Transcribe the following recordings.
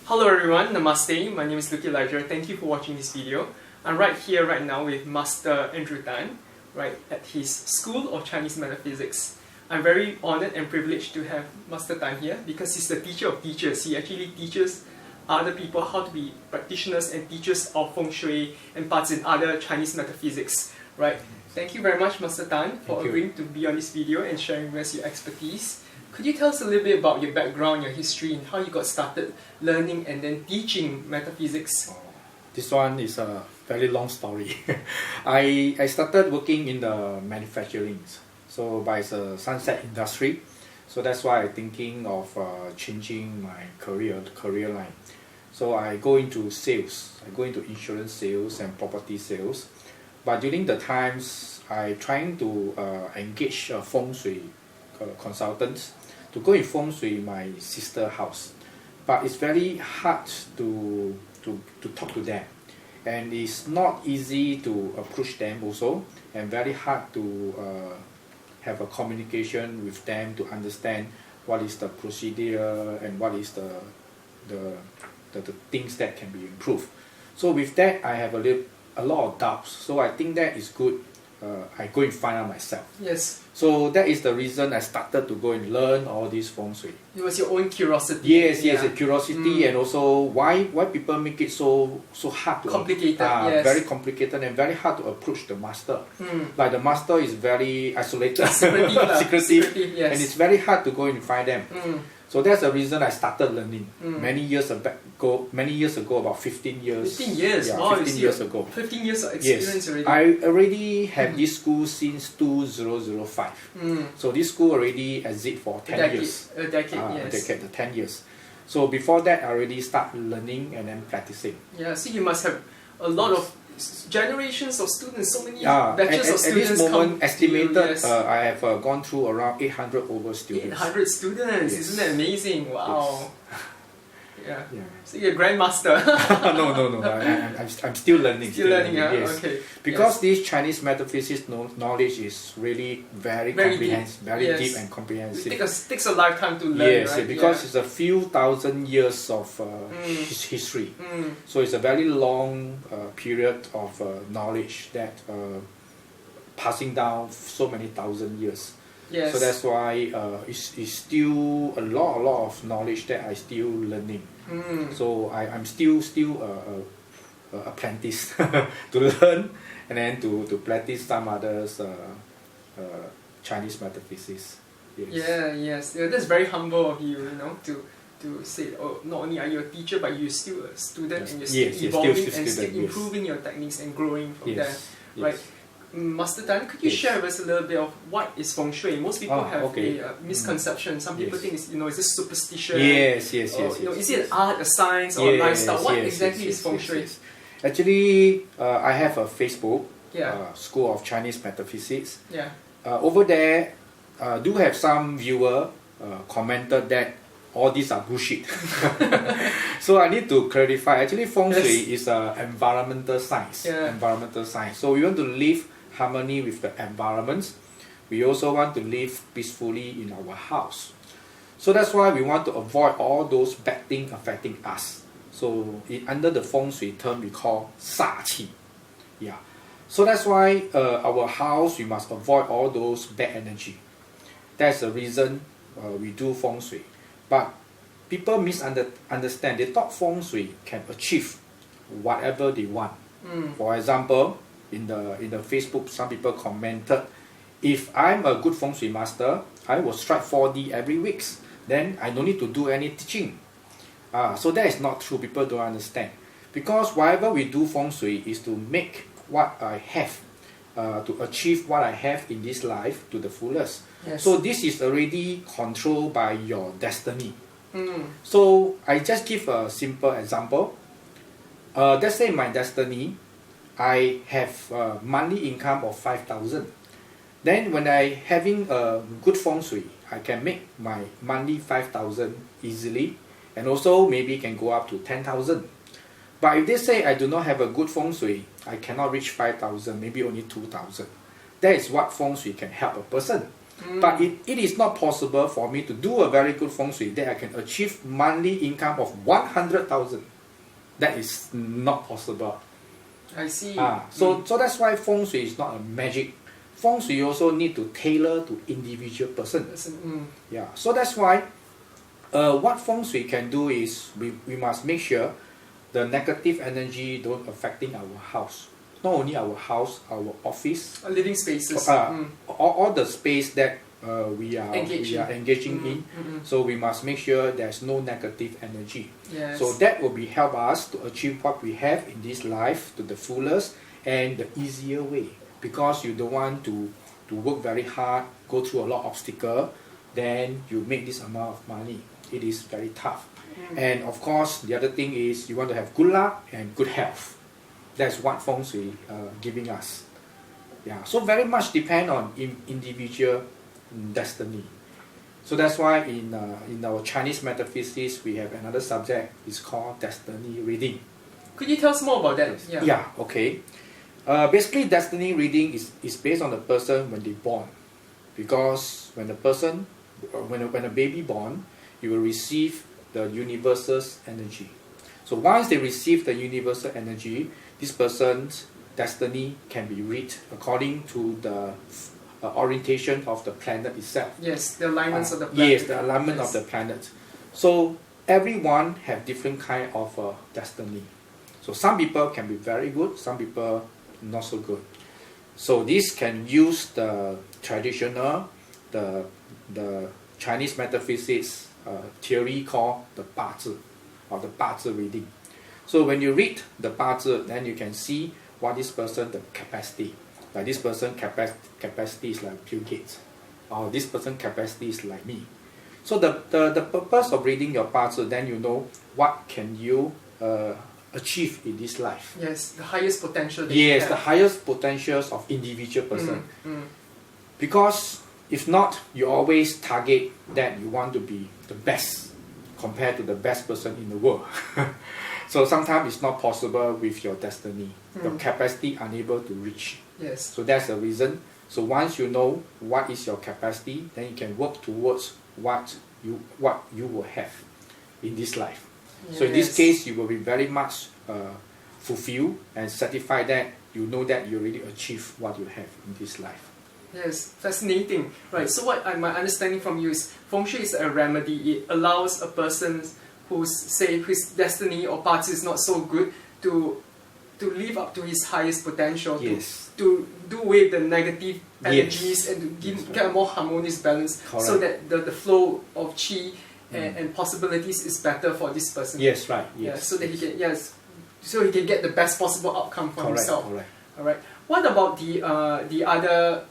Hello everyone, Namaste. My name is Lucky Elijah. Thank you for watching this video. I'm right here right now with Master Andrew Tan, right at his School of Chinese Metaphysics. I'm very honored and privileged to have Master Tan here because he's the teacher of teachers. He actually teaches other people how to be practitioners and teachers of Feng Shui and parts in other Chinese metaphysics, right? Thank you very much, Master Tan, for agreeing to be on this video and sharing with us your expertise. Could you tell us a little bit about your background, your history, and how you got started learning and then teaching metaphysics? This one is a very long story. I started working in the manufacturing, so by the sunset industry. So that's why I'm thinking of changing my career line. So I go into sales. I go into insurance sales and property sales. But during the times, I trying to engage Feng Shui consultants to go in Feng Shui my sister house. But it's very hard to talk to them. And it's not easy to approach them also, and very hard to have a communication with them to understand what is the procedure and what is the things that can be improved. So with that, I have a lot of doubts. So I think that is good. I go and find out myself. Yes. So that is the reason I started to go and learn all this Feng Shui. It was your own curiosity. Yes, a curiosity, and also why people make it so hard to complicated. Yes. Very complicated and very hard to approach the master. Like the master is very isolated, secretive, yes. and it's very hard to go and find them. So that's the reason I started learning many years ago, about 15 years. 15 years? Yeah, wow, 15 years ago. 15 years of experience already. I already have this school since 2005. So this school already exists for 10 years. A decade, yes. A decade, 10 years. So before that, I already started learning and then practicing. Yeah, so you must have a lot of generations of students, so many batches of students. At this moment, estimated, yes. I have gone through around 800 over students. 800 students, yes. Isn't that amazing? Wow. Yes. Yeah. So you're a grandmaster. No. I'm still learning. Still learning, yeah? Yes. Okay. Because this Chinese metaphysics knowledge is really very comprehensive, very deep and comprehensive. It takes a lifetime to learn, yes, right? Because it's a few thousand years of history. So it's a very long period of knowledge that passing down so many thousand years. Yes. So that's why it's still a lot of knowledge that I still learning. So I'm still apprentice to learn and then to practice some others Chinese metaphysics. Yes. Yeah, that's very humble of you, to say, oh, not only are you a teacher, but you're still a student and you're still evolving and still improving your techniques and growing from there, right? Master Tan, could you share with us a little bit of what is Feng Shui? Most people have a misconception. Some people think it's this superstition. Yes. Is it an art, a science, or a lifestyle? What exactly is Feng Shui? Actually, I have a Facebook, School of Chinese Metaphysics. Yeah. Over there, do have some viewer commented that all these are bullshit. So I need to clarify. Actually, Feng Shui is environmental science. Environmental science. So we want to live harmony with the environment. We also want to live peacefully in our house. So that's why we want to avoid all those bad things affecting us. So under the Feng Shui term, we call 煞气. Yeah. So that's why our house, we must avoid all those bad energy. That's the reason we do Feng Shui. But people misunderstand. They thought Feng Shui can achieve whatever they want. For example, in the Facebook, some people commented, if I'm a good Feng Shui master, I will strike 4D every week. Then I don't need to do any teaching. So that is not true. People don't understand. Because whatever we do Feng Shui is to make what I have, to achieve what I have in this life to the fullest. Yes. So this is already controlled by your destiny. So I just give a simple example. Let's say my destiny, I have a monthly income of 5,000. Then when I having a good Feng Shui, I can make my monthly 5,000 easily, and also maybe can go up to 10,000. But if they say I do not have a good Feng Shui, I cannot reach 5,000, maybe only 2,000. That is what Feng Shui can help a person. But it is not possible for me to do a very good feng shui that I can achieve monthly income of 100,000. That is not possible. I see. So that's why feng shui is not a magic. Feng shui also need to tailor to individual person. Yeah. So that's why what feng shui can do is we must make sure the negative energy don't affecting our house. Not only our house, our office, living spaces, all the space that we are engaging in. So we must make sure there's no negative energy. Yes. So that will be help us to achieve what we have in this life to the fullest and the easier way. Because you don't want to work very hard, go through a lot of obstacle, then you make this amount of money. It is very tough. And of course, the other thing is you want to have good luck and good health. That's what feng shui giving us. Yeah. So very much depend on individual destiny. So that's why in our Chinese metaphysics we have another subject. It's called destiny reading. Could you tell us more about that? Yeah. Okay. Basically, destiny reading is based on the person when they born, because when a baby born, you will receive the universal's energy. So once they receive the universal energy, this person's destiny can be read according to the orientation of the planet itself. Yes, the alignments of the planet. Yes, the alignment of the planet. So everyone have different kind of destiny. So some people can be very good, some people not so good. So this can use the traditional, the Chinese metaphysics theory called the 八字 or the 八字 reading. So when you read the 八字, then you can see what this person the capacity. Like this person capacity is like Bill Gates, or this person capacity is like me. So the purpose of reading your 八字, then you know what can you achieve in this life. Yes, the highest potential. Yes, the highest potentials of individual person. Because if not, you always target that you want to be the best compared to the best person in the world. So sometimes it's not possible with your destiny. Your capacity unable to reach. Yes. So that's the reason. So once you know what is your capacity, then you can work towards what you will have in this life. Yes. So in this case, you will be very much fulfilled and satisfied that you know that you already achieved what you have in this life. Yes, fascinating. Right, so what my understanding from you is Feng Shui is a remedy. It allows a person whose destiny or parts is not so good to live up to his highest potential, Yes. to do away with the negative energies, Yes. and to get a more harmonious balance. Correct. So that the flow of qi and possibilities is better for this person. Yes, right. Yeah, Yes. so that he can get the best possible outcome for himself. Correct. All right. What about the other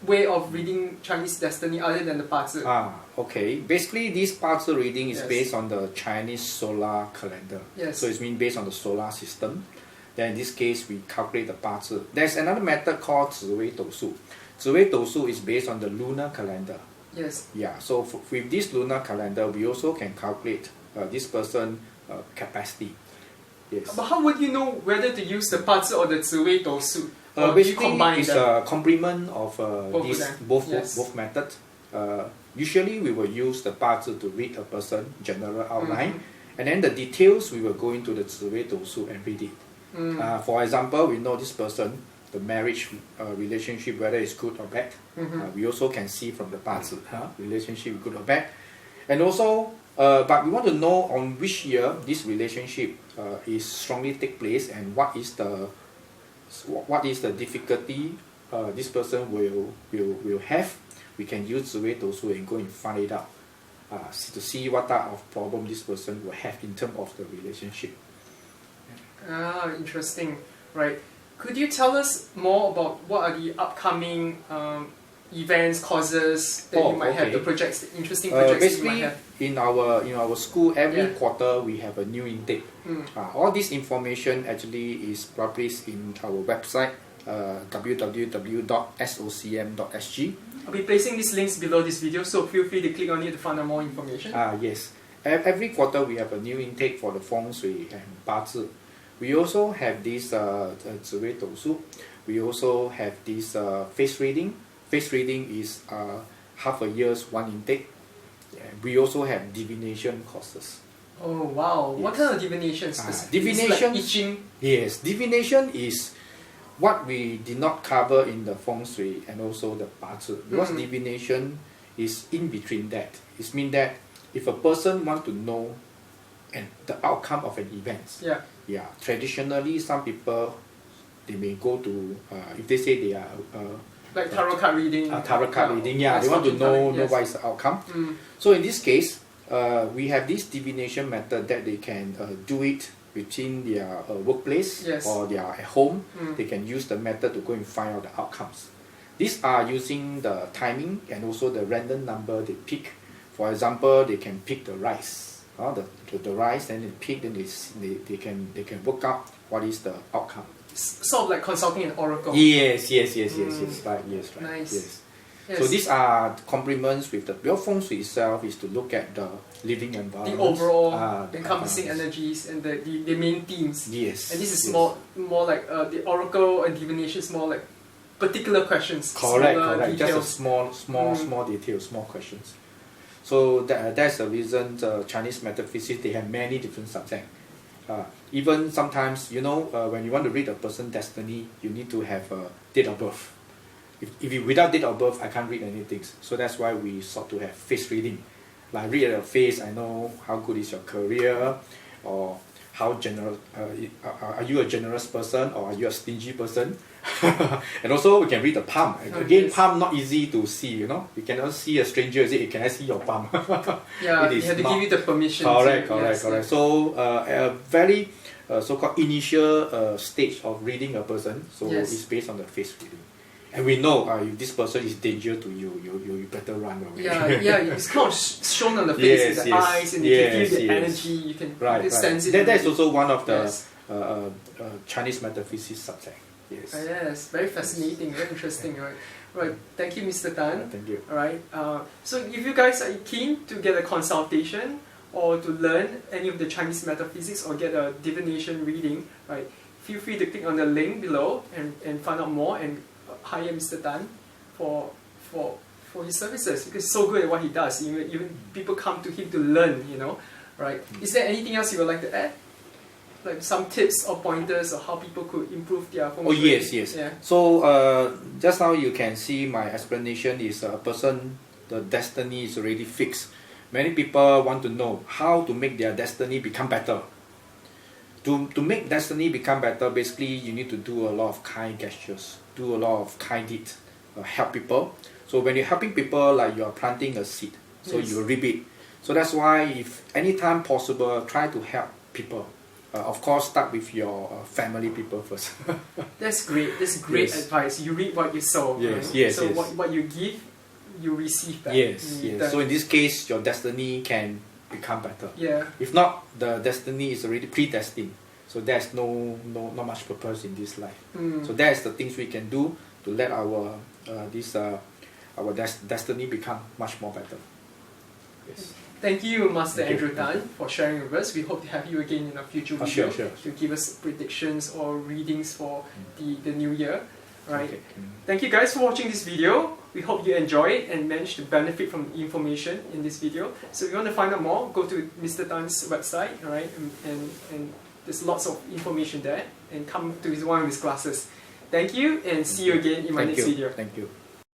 way of reading Chinese destiny other than the 八字? Okay. Basically, this 八字 reading is Yes. based on the Chinese solar calendar. Yes. So it's mean based on the solar system. Then in this case, we calculate the 八字. There's another method called 紫微斗数. 紫微斗数 is based on the lunar calendar. Yes. Yeah. So with this lunar calendar, we also can calculate this person capacity. Yes. But how would you know whether to use the 八字or the 紫微斗数? Or do you Basically, combine it's them? a complement of both Yes. methods. Usually, we will use the 八字 to read a person general outline, and then the details we will go into the 紫微斗数 and read it. For example, we know this person, the marriage relationship, whether it's good or bad. We also can see from the 八字 relationship good or bad, and also. But we want to know on which year this relationship is strongly take place, and what is the difficulty this person will have. We can use 紫微斗数 and go and find it out to see what type of problem this person will have in terms of the relationship. Interesting. Right. Could you tell us more about what are the upcoming events, causes that you might have, the projects, interesting projects that you might have? In our school, every quarter we have a new intake. All this information actually is published in our website, www.socm.sg. I'll be placing these links below this video, so feel free to click on it to find out more information. Yes. Every quarter we have a new intake for the Feng Shui and 八字. We also have this 紫微斗数. We also have this face reading. face reading is half a year's one intake. We also have divination courses. Oh wow! Yes. What kind of divination specifically? Divination, Is it like I Ching? yes, divination is what we did not cover in the Feng Shui and also the Bazi, because divination is in between that. It means that if a person wants to know the outcome of an event, traditionally some people, they may go to, if they say they are like tarot card reading. Tarot card reading, they want to know what is the outcome. So in this case, we have this divination method that they can do it within their workplace or they are at home. They can use the method to go and find out the outcomes. These are using the timing and also the random number they pick. For example, they can pick the rice, the rice, then they pick, then they can work out what is the outcome. Sort of like consulting an oracle. Yes, right. Nice. Yes. So these are complements with the pure Feng Shui itself is to look at the living environment, the overall encompassing energies and the main themes. Yes. And this is more like the oracle and divination is more like particular questions. Correct. Details. Just a small details, small questions. So that's the reason Chinese metaphysics, they have many different subjects. Even sometimes, when you want to read a person's destiny, you need to have a date of birth. If you without date of birth, I can't read anything. So that's why we sought to have face reading. Like read at your face, I know how good is your career, or how generous, are you a generous person or are you a stingy person? And also we can read the palm. Again, palm not easy to see, You cannot see a stranger and say, hey, can I see your palm? You have to give you the permission. Correct. So a very so-called initial stage of reading a person, so it's based on the face reading. And we know if this person is danger to you, you better run away. It's kind of shown on the face, in the eyes, and you can feel the energy, you can sense it. That's also one of the Chinese metaphysics subject. Yes, very fascinating, very interesting, right? Right, thank you, Mr. Tan. Thank you. Alright, so if you guys are keen to get a consultation or to learn any of the Chinese metaphysics or get a divination reading, right, feel free to click on the link below and find out more and hire Mr. Tan for his services, because he's so good at what he does. Even people come to him to learn, right? Is there anything else you would like to add? Like some tips or pointers or how people could improve their Feng Shui? Yes. Yeah. So just now you can see my explanation is a person, the destiny is already fixed. Many people want to know how to make their destiny become better. To make destiny become better, basically you need to do a lot of kind gestures, do a lot of kind deeds, help people. So when you're helping people, like you're planting a seed, so you reap it. So that's why if anytime possible, try to help people. Of course, start with your family people first. That's great. That's great advice. You reap what you sow. So what you give, you receive back. Yes. So in this case, your destiny can become better. If not, the destiny is already predestined. So there's not much purpose in this life. So that's the things we can do to let our destiny become much more better. Yes. Thank you, Master Andrew Tan, for sharing with us. We hope to have you again in a future video to give us predictions or readings for the new year. Right. Okay. Thank you guys for watching this video. We hope you enjoy it and managed to benefit from the information in this video. So if you want to find out more, go to Mr. Tan's website, alright, and there's lots of information there, and come to one of his classes. Thank you, and see you again in my next video. Thank you.